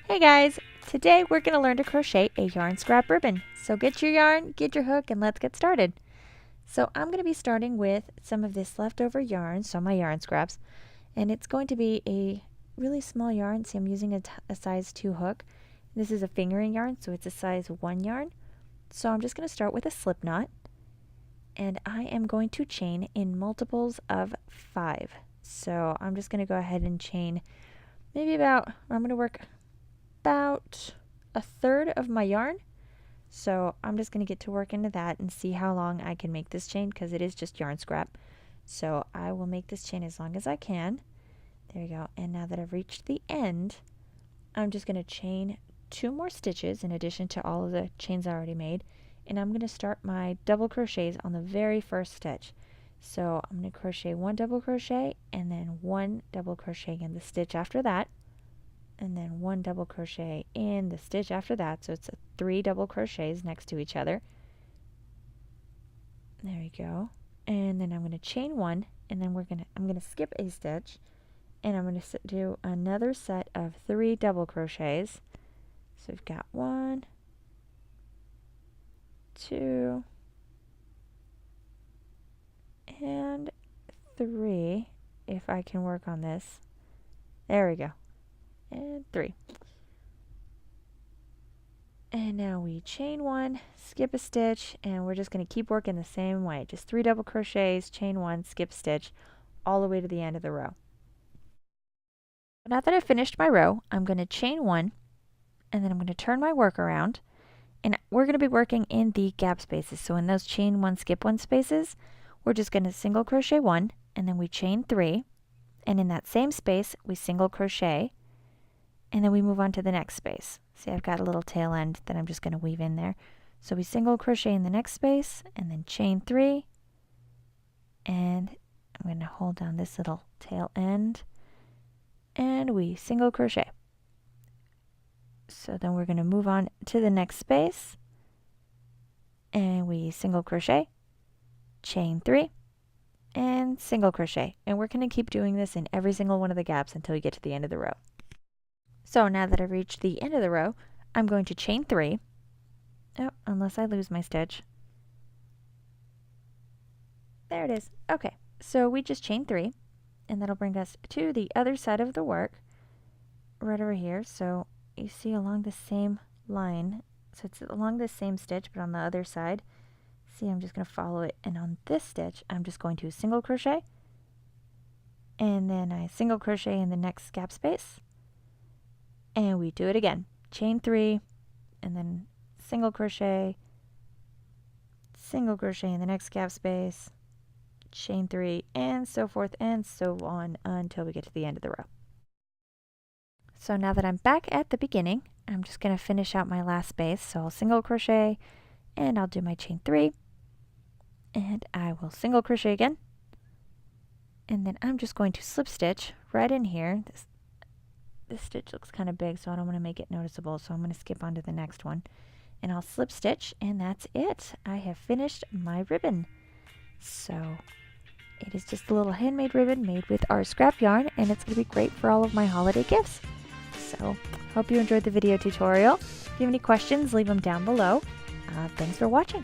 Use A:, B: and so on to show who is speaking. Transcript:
A: Hey guys! Today we're going to learn to crochet a yarn scrap ribbon. So get your yarn, get your hook, and let's get started. So I'm going to be starting with some of this leftover yarn, so my yarn scraps, and it's going to be a really small yarn. See, I'm using a size 2 hook. This is a fingering yarn, so it's a size 1 yarn. So I'm just going to start with a slip knot, and I am going to chain in multiples of 5. So I'm just going to go ahead and chain I'm going to work about a third of my yarn. So I'm just going to get to work into that and see how long I can make this chain, because it is just yarn scrap. So I will make this chain as long as I can. There you go. And now that I've reached the end, I'm just going to chain 2 more stitches in addition to all of the chains I already made. And I'm going to start my double crochets on the very first stitch. So I'm going to crochet 1 double crochet and then 1 double crochet in the stitch after that, and then 1 double crochet in the stitch after that. So it's 3 double crochets next to each other. There we go. And then I'm going to chain 1, and then I'm going to skip a stitch, and I'm going to do another set of 3 double crochets. So we've got 1, 2, and 3, if I can work on this. There we go. And 3. And now we chain 1, skip a stitch, and we're just going to keep working the same way. Just 3 double crochets, chain 1, skip stitch, all the way to the end of the row. Now that I've finished my row, I'm going to chain 1, and then I'm going to turn my work around, and we're going to be working in the gap spaces. So in those chain 1, skip 1 spaces, we're just going to single crochet 1, and then we chain 3, and in that same space, we single crochet, and then we move on to the next space. See, I've got a little tail end that I'm just going to weave in there. So we single crochet in the next space, and then chain 3, and I'm going to hold down this little tail end, and we single crochet. So then we're going to move on to the next space, and we single crochet, chain 3, and single crochet. And we're going to keep doing this in every single one of the gaps until we get to the end of the row. So now that I've reached the end of the row, I'm going to chain 3. Oh, unless I lose my stitch. There it is. Okay, so we just chain 3, and that'll bring us to the other side of the work, right over here. So you see along the same line, so it's along the same stitch, but on the other side. See, I'm just going to follow it, and on this stitch, I'm just going to single crochet, and then I single crochet in the next gap space. And we do it again. Chain 3, and then single crochet in the next gap space, chain 3, and so forth and so on until we get to the end of the row. So now that I'm back at the beginning, I'm just going to finish out my last space. So I'll single crochet, and I'll do my chain 3, and I will single crochet again, and then I'm just going to slip stitch right in here. This stitch looks kind of big, so I don't want to make it noticeable, so I'm going to skip on to the next one. And I'll slip stitch, and that's it. I have finished my ribbon. So it is just a little handmade ribbon made with our scrap yarn, and it's going to be great for all of my holiday gifts. So hope you enjoyed the video tutorial. If you have any questions, leave them down below. Thanks for watching.